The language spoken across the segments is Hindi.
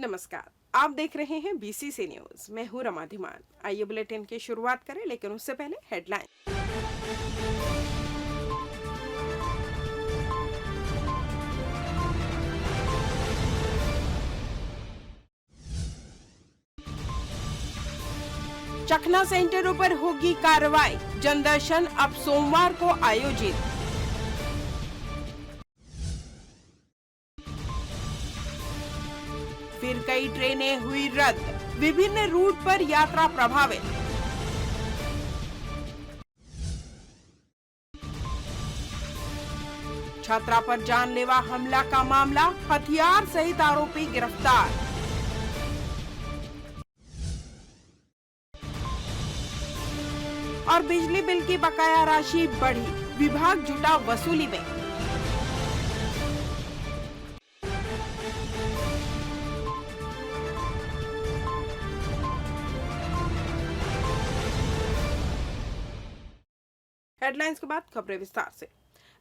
नमस्कार। आप देख रहे हैं बीसीसी न्यूज। मैं हूं रमा धीमान। आइए बुलेटिन की शुरुआत करें, लेकिन उससे पहले हेडलाइन। चखना सेंटरों पर होगी कार्रवाई। जनदर्शन अब सोमवार को आयोजित। फिर कई ट्रेनें हुई रद्द। विभिन्न रूट पर यात्रा प्रभावित। छात्रा पर जानलेवा हमला का मामला, हथियार सहित आरोपी गिरफ्तार। और बिजली बिल की बकाया राशि बढ़ी, विभाग जुटा वसूली में। हेडलाइंस के बाद खबरें विस्तार से।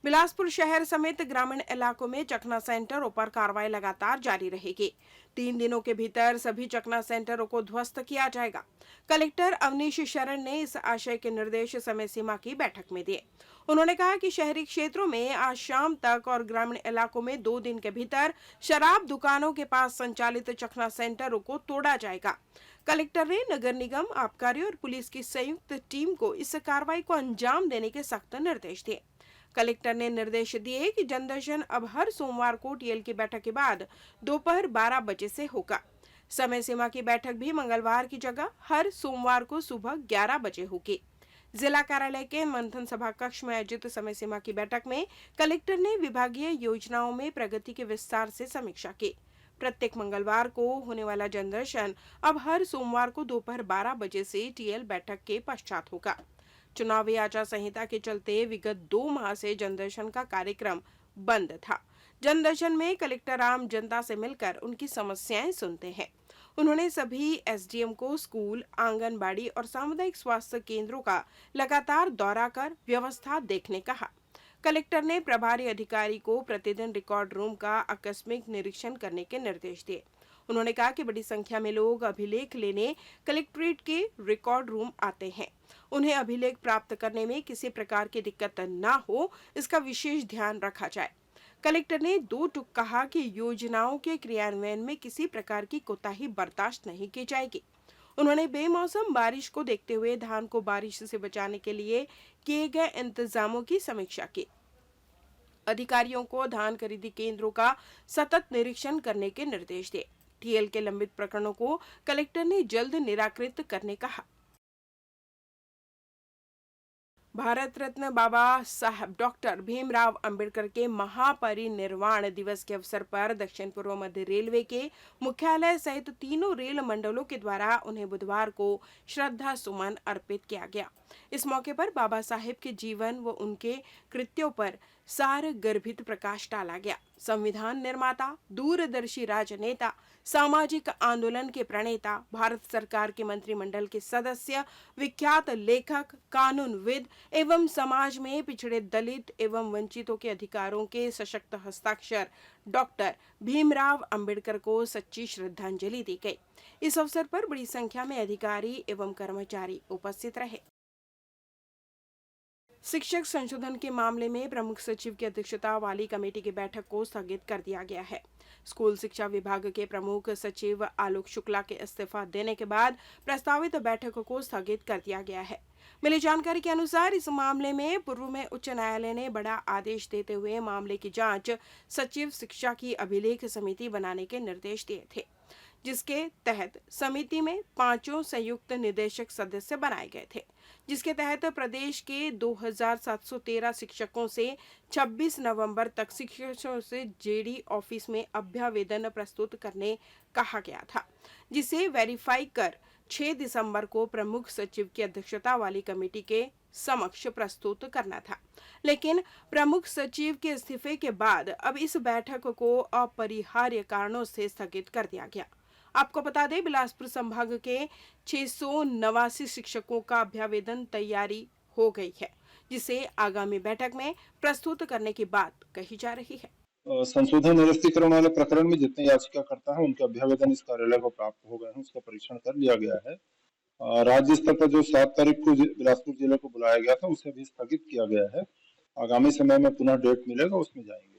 बिलासपुर शहर समेत ग्रामीण इलाकों में चखना सेंटरों पर कार्रवाई लगातार जारी रहेगी। 3 दिनों के भीतर सभी चखना सेंटरों को ध्वस्त किया जाएगा। कलेक्टर अवनीश शरण ने इस आशय के निर्देश समय सीमा की बैठक में दिए। उन्होंने कहा कि शहरी क्षेत्रों में आज शाम तक और ग्रामीण इलाकों में 2 दिन के भीतर शराब दुकानों के पास संचालित चखना सेंटरों को तोड़ा जाएगा। कलेक्टर ने नगर निगम, आबकारी और पुलिस की संयुक्त टीम को इस कार्रवाई को अंजाम देने के सख्त निर्देश दिए। कलेक्टर ने निर्देश दिए कि जनदर्शन अब हर सोमवार को टीएल की बैठक के बाद दोपहर 12 बजे से होगा। समय सीमा की बैठक भी मंगलवार की जगह हर सोमवार को सुबह 11 बजे होगी। जिला कार्यालय के मंथन सभा कक्ष में आयोजित समय सीमा की बैठक में कलेक्टर ने विभागीय योजनाओं में प्रगति के विस्तार से समीक्षा की। प्रत्येक मंगलवार को होने वाला जनदर्शन अब हर सोमवार को दोपहर 12 बजे से टीएल बैठक के पश्चात होगा। चुनावी आचार संहिता के चलते विगत 2 माह से जनदर्शन का कार्यक्रम बंद था। जनदर्शन में कलेक्टर आम जनता से मिलकर उनकी समस्याएं सुनते हैं। उन्होंने सभी एसडीएम को स्कूल, आंगनबाड़ी और सामुदायिक स्वास्थ्य केंद्रों का लगातार दौरा कर व्यवस्था देखने कहा। कलेक्टर ने प्रभारी अधिकारी को प्रतिदिन रिकॉर्ड रूम का आकस्मिक निरीक्षण करने के निर्देश दिए। उन्होंने कहा कि बड़ी संख्या में लोग अभिलेख लेने कलेक्ट्रेट के रिकॉर्ड रूम आते हैं। उन्हें अभिलेख प्राप्त करने में किसी प्रकार की दिक्कत न हो, इसका विशेष ध्यान रखा जाए। कलेक्टर ने 2 टूक कहा कि योजनाओं के क्रियान्वयन में किसी प्रकार की कोताही बर्दाश्त नहीं की जाएगी। उन्होंने बेमौसम बारिश को देखते हुए धान को बारिश से बचाने के लिए किए गए इंतजामों की समीक्षा की। अधिकारियों को धान खरीदी केंद्रों का सतत निरीक्षण करने के निर्देश दिए। टीएल के लंबित प्रकरणों को कलेक्टर ने जल्द निराकृत करने कहा। भारत रत्न बाबा साहब डॉक्टर भीमराव अंबेडकर के महापरिनिर्वाण दिवस के अवसर पर दक्षिण पूर्व मध्य रेलवे के मुख्यालय सहित तीनों रेल मंडलों के द्वारा उन्हें बुधवार को श्रद्धा सुमन अर्पित किया गया। इस मौके पर बाबा साहेब के जीवन व उनके कृत्यों पर सार गर्भित प्रकाश डाला गया। संविधान निर्माता, दूरदर्शी राजनेता, सामाजिक आंदोलन के प्रणेता, भारत सरकार के मंत्रिमंडल के सदस्य, विख्यात लेखक, कानूनविद एवं समाज में पिछड़े दलित एवं वंचितों के अधिकारों के सशक्त हस्ताक्षर डॉक्टर भीमराव अंबेडकर को सच्ची श्रद्धांजलि दी गई। इस अवसर पर बड़ी संख्या में अधिकारी एवं कर्मचारी उपस्थित रहे। शिक्षक संशोधन के मामले में प्रमुख सचिव की अध्यक्षता वाली कमेटी की बैठक को स्थगित कर दिया गया है। स्कूल शिक्षा विभाग के प्रमुख सचिव आलोक शुक्ला के इस्तीफा देने के बाद प्रस्तावित बैठक को स्थगित कर दिया गया है। मिली जानकारी के अनुसार इस मामले में पूर्व में उच्च न्यायालय ने बड़ा आदेश देते हुए मामले की जांच सचिव शिक्षा की अभिलेख समिति बनाने के निर्देश दिए थे, जिसके तहत समिति में 5 संयुक्त निदेशक सदस्य बनाए गए थे, जिसके तहत प्रदेश के 2713 शिक्षकों से 26 नवंबर तक शिक्षकों से जेडी ऑफिस में अभ्यावेदन प्रस्तुत करने कहा गया था, जिसे वेरीफाई कर 6 दिसंबर को प्रमुख सचिव की अध्यक्षता वाली कमेटी के समक्ष प्रस्तुत करना था। लेकिन प्रमुख सचिव के इस्तीफे के बाद अब इस बैठक को अपरिहार्य कारणों से स्थगित कर दिया गया। आपको बता दें, बिलासपुर संभाग के 689 शिक्षकों का अभ्यावेदन तैयारी हो गई है, जिसे आगामी बैठक में प्रस्तुत करने की बात कही जा रही है। संशोधन निरस्तीकरण वाले प्रकरण में जितने याचिकाकर्ता हैं उनके अभ्यावेदन इस कार्यालय को प्राप्त हो गए हैं, उसका परीक्षण कर लिया गया है। राज्य स्तर पर जो 7 तारीख को बिलासपुर जिले को बुलाया गया था उसे भी स्थगित किया गया है। आगामी समय में पुनः डेट मिलेगा, उसमें जाएंगे।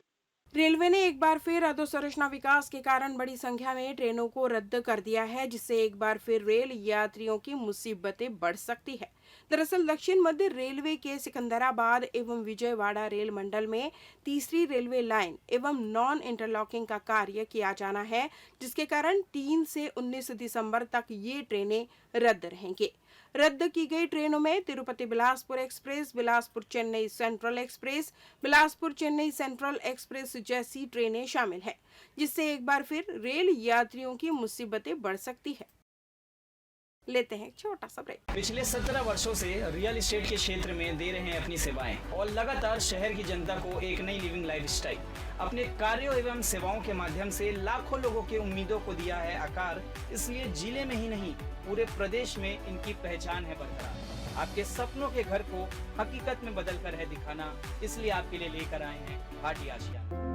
रेलवे ने एक बार फिर अधोसंरचना विकास के कारण बड़ी संख्या में ट्रेनों को रद्द कर दिया है, जिससे एक बार फिर रेल यात्रियों की मुसीबतें बढ़ सकती है। दरअसल दक्षिण मध्य रेलवे के सिकंदराबाद एवं विजयवाड़ा रेल मंडल में तीसरी रेलवे लाइन एवं नॉन इंटरलॉकिंग का कार्य किया जाना है, जिसके कारण 3 से 19 दिसंबर तक ये ट्रेनें रद्द रहेंगी। रद्द की गई ट्रेनों में Tirupati Bilaspur express, Bilaspur Chennai central express, Bilaspur Chennai central express जैसी ट्रेनें शामिल हैं, जिससे एक बार फिर रेल यात्रियों की मुसीबतें बढ़ सकती है। लेते हैं एक छोटा सा ब्रेक। पिछले 17 वर्षों से रियल एस्टेट के क्षेत्र में दे रहे हैं अपनी सेवाएं और लगातार शहर की जनता को एक नई लिविंग लाइफस्टाइल। अपने कार्यों एवं सेवाओं के माध्यम से लाखों लोगों की उम्मीदों को दिया है आकार, इसलिए जिले में ही नहीं पूरे प्रदेश में इनकी पहचान है बरकरार। आपके सपनों के घर को हकीकत में बदल कर है दिखाना, इसलिए आपके लिए लेकर आए हैं भाटी आशियाना।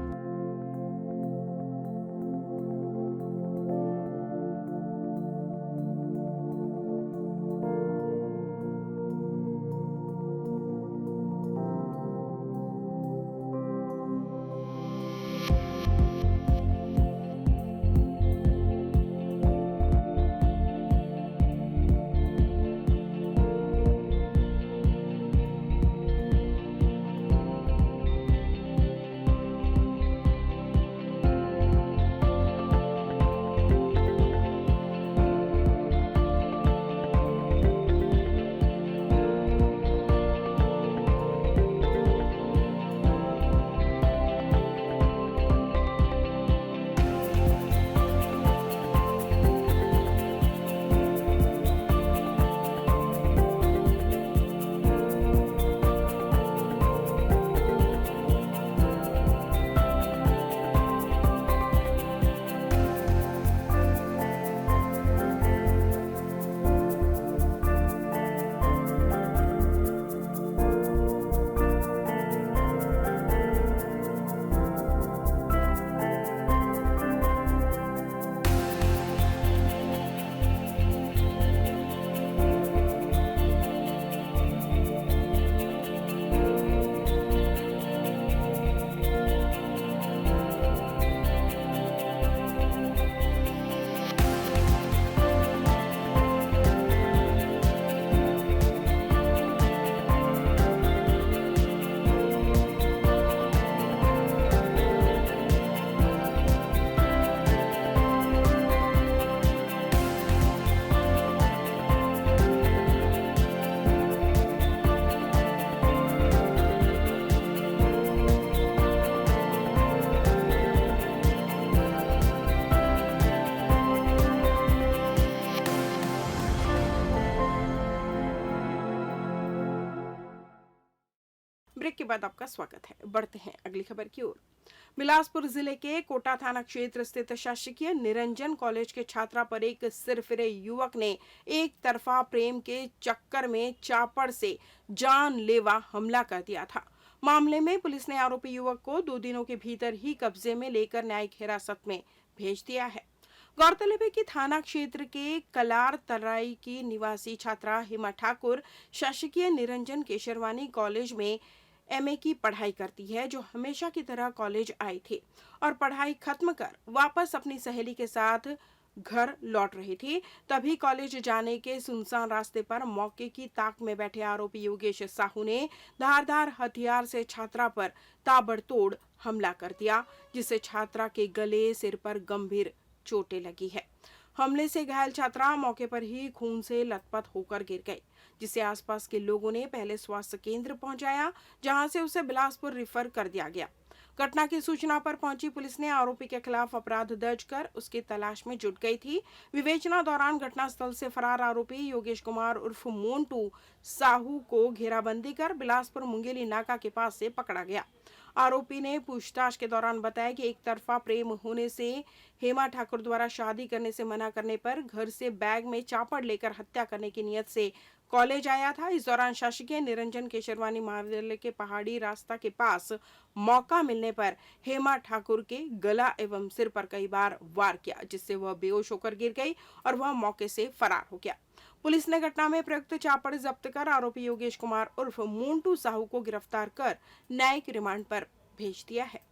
ब्रेक के बाद आपका स्वागत है। बढ़ते हैं अगली खबर की ओर। बिलासपुर जिले के कोटा थाना क्षेत्र स्थित शासकीय निरंजन कॉलेज के छात्रा पर एक सिरफिरे युवक ने एक तरफा प्रेम के चक्कर में चापड़ से जानलेवा हमला कर दिया था। मामले में पुलिस ने आरोपी युवक को 2 दिनों के भीतर ही कब्जे में लेकर न्यायिक हिरासत में भेज दिया है। गौरतलब है कि थाना क्षेत्र के कलार तराई की निवासी छात्रा हिमा ठाकुर शासकीय निरंजन केशरवानी कॉलेज में एमए की पढ़ाई करती है, जो हमेशा की तरह कॉलेज आई थी और पढ़ाई खत्म कर वापस अपनी सहेली के साथ घर लौट रही थी। तभी कॉलेज जाने के सुनसान रास्ते पर मौके की ताक में बैठे आरोपी योगेश साहू ने धारदार हथियार से छात्रा पर ताबड़तोड़ हमला कर दिया, जिससे छात्रा के गले, सिर पर गंभीर चोटें लगी है। हमले से घायल छात्रा मौके पर ही खून से लथपथ होकर गिर गई, जिसे आसपास के लोगों ने पहले स्वास्थ्य केंद्र पहुंचाया, जहां से उसे बिलासपुर रेफर कर दिया गया। घटना की सूचना पर पहुंची पुलिस ने आरोपी के खिलाफ अपराध दर्ज कर उसकी तलाश में जुट गई थी। विवेचना दौरान घटनास्थल से फरार आरोपी योगेश कुमार उर्फ मोन्टू साहू को घेराबंदी कर बिलासपुर मुंगेली नाका के पास से पकड़ा गया। आरोपी ने पूछताछ के दौरान बताया कि एक तरफा प्रेम होने से हेमा ठाकुर द्वारा शादी करने से मना करने पर घर से बैग में चापड़ लेकर हत्या करने की नियत से कॉलेज आया था। इस दौरान शासकीय निरंजन केशरवानी महाविद्यालय के पहाड़ी रास्ता के पास मौका मिलने पर हेमा ठाकुर के गला एवं सिर पर कई बार वार किया, जिससे वह बेहोश होकर गिर गई और वह मौके से फरार हो गया। पुलिस ने घटना में प्रयुक्त चापड़ जब्त कर आरोपी योगेश कुमार उर्फ मोन्टू साहू को गिरफ्तार कर न्यायिक रिमांड पर भेज दिया है।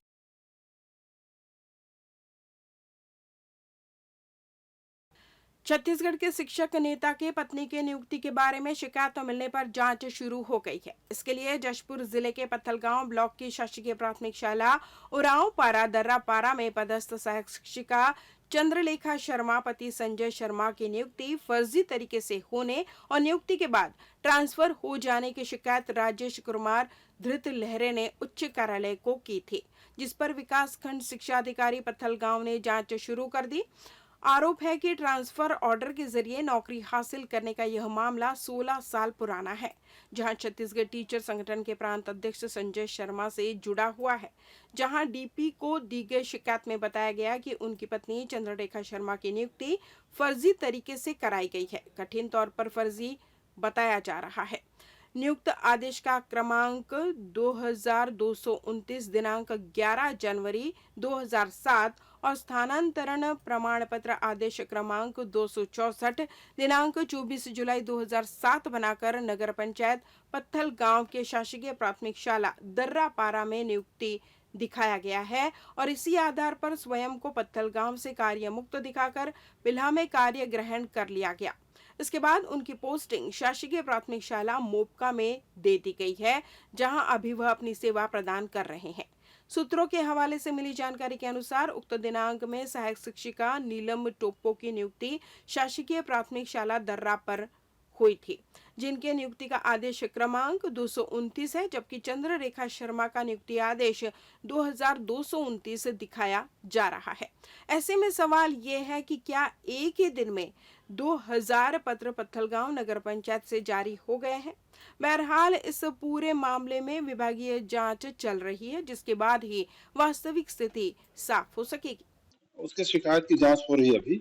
छत्तीसगढ़ के शिक्षक नेता के पत्नी के नियुक्ति के बारे में शिकायत मिलने पर जांच शुरू हो गई है। इसके लिए जशपुर जिले के पत्थलगांव ब्लॉक की शासकीय प्राथमिक शाला उरांव पारा दर्रापारा में पदस्थ सहायक शिक्षिका चंद्रलेखा शर्मा पति संजय शर्मा की नियुक्ति फर्जी तरीके से होने और नियुक्ति के बाद ट्रांसफर हो जाने की शिकायत राजेश कुमार धृत लहरे ने उच्च कार्यालय को की थी, जिस पर विकासखंड शिक्षा अधिकारी पत्थलगांव ने जांच शुरू कर दी। आरोप है कि ट्रांसफर ऑर्डर के जरिए नौकरी हासिल करने का यह मामला 16 साल पुराना है, जहां छत्तीसगढ़ टीचर संगठन के प्रांत अध्यक्ष संजय शर्मा से जुड़ा हुआ है। जहां डीपी को दी गई शिकायत में बताया गया कि उनकी पत्नी चंद्रलेखा शर्मा की नियुक्ति फर्जी तरीके से कराई गई है, कठिन तौर पर फर्जी बताया जा रहा है। नियुक्त आदेश का क्रमांक 2229 दिनांक 11 जनवरी 2007 और स्थानांतरण प्रमाण पत्र आदेश क्रमांक 264 दिनांक 24 जुलाई 2007 बनाकर नगर पंचायत पत्थलगांव के शासकीय प्राथमिक शाला दर्रापारा में नियुक्ति दिखाया गया है और इसी आधार पर स्वयं को पत्थलगांव से कार्य मुक्त दिखाकर बिल्हा में कार्य ग्रहण कर लिया गया। इसके बाद उनकी पोस्टिंग शासकीय प्राथमिक शाला मोपका में दे दी गई है, जहां अभी वह अपनी सेवा प्रदान कर रहे हैं। सूत्रों के हवाले से मिली जानकारी के अनुसार उक्त दिनांक में सहायक शिक्षिका नीलम टोप्पो की नियुक्ति शासकीय प्राथमिक शाला दर्रा पर हुई थी, जिनके नियुक्ति का आदेश क्रमांक 229 है, जबकि चंद्रलेखा शर्मा का नियुक्ति आदेश 2229 दिखाया जा रहा है। ऐसे में सवाल ये है कि क्या एक ही दिन में 2000 पत्र पत्थलगांव नगर पंचायत से जारी हो गए हैं। बहरहाल इस पूरे मामले में विभागीय जांच चल रही है, जिसके बाद ही वास्तविक स्थिति साफ हो सकेगी। उसके शिकायत की जांच हो रही है। अभी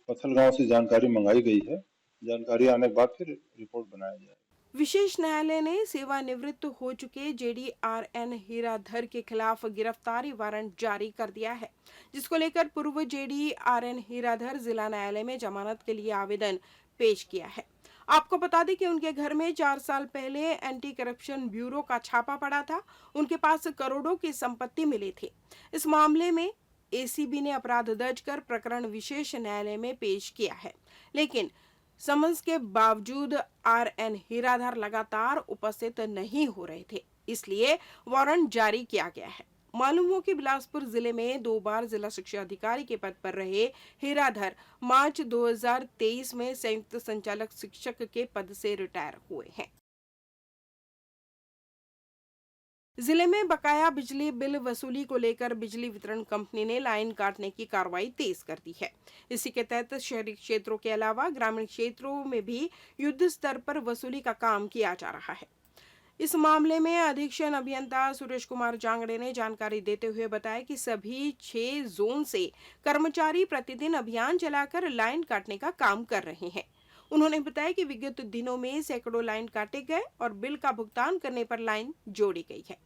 पत्थलगांव से जानकारी मंगाई गई है। जानकारी आने के बाद फिर रिपोर्ट बनाया जाएगा। विशेष न्यायालय ने सेवानिवृत्त हो चुके JD-RN हीराधर के खिलाफ गिरफ्तारी वारंट जारी कर दिया है, जिसको लेकर पूर्व JD-RN हीराधर जिला न्यायालय में जमानत के लिए आवेदन पेश किया है। आपको बता दें कि उनके घर में 4 साल पहले एंटी करप्शन ब्यूरो का छापा पड़ा था। उनके पास करोड़ों की संपत्ति मिली थी। इस मामले में ACB ने अपराध दर्ज कर प्रकरण विशेष न्यायालय में पेश किया है, लेकिन समन्स के बावजूद RN हीराधर लगातार उपस्थित नहीं हो रहे थे, इसलिए वारंट जारी किया गया है। मालूम हो कि बिलासपुर जिले में 2 बार जिला शिक्षा अधिकारी के पद पर रहे हीराधर मार्च 2023 में संयुक्त संचालक शिक्षक के पद से रिटायर हुए हैं। जिले में बकाया बिजली बिल वसूली को लेकर बिजली वितरण कंपनी ने लाइन काटने की कार्रवाई तेज कर दी है। इसी के तहत शहरी क्षेत्रों के अलावा ग्रामीण क्षेत्रों में भी युद्ध स्तर पर वसूली का काम किया जा रहा है। इस मामले में अधीक्षण अभियंता सुरेश कुमार जांगड़े ने जानकारी देते हुए बताया कि सभी 6 जोन से कर्मचारी प्रतिदिन अभियान चलाकर लाइन काटने का काम कर रहे हैं। उन्होंने बताया कि विगत दिनों में सैकड़ों लाइन काटे गए और बिल का भुगतान करने पर लाइन जोड़ी गई है।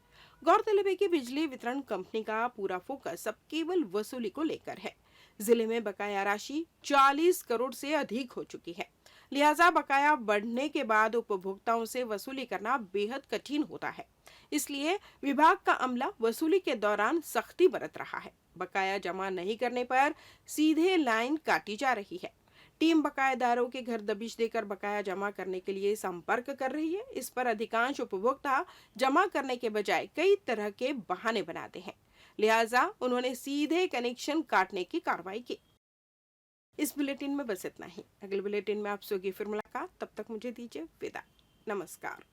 गौरतलब है कि बिजली वितरण कंपनी का पूरा फोकस अब केवल वसूली को लेकर है। जिले में बकाया राशि 40 करोड़ से अधिक हो चुकी है, लिहाजा बकाया बढ़ने के बाद उपभोक्ताओं से वसूली करना बेहद कठिन होता है। इसलिए विभाग का अमला वसूली के दौरान सख्ती बरत रहा है। बकाया जमा नहीं करने पर सीधे लाइन काटी जा रही है। टीम बकायादारों के घर दबिश देकर बकाया जमा करने के लिए संपर्क कर रही है। इस पर अधिकांश उपभोक्ता जमा करने के बजाय कई तरह के बहाने बनाते हैं, लिहाजा उन्होंने सीधे कनेक्शन काटने की कार्रवाई की। इस बुलेटिन में बस इतना ही। अगले बुलेटिन में आपसे होगी फिर मुलाकात। तब तक मुझे दीजिए विदा। नमस्कार।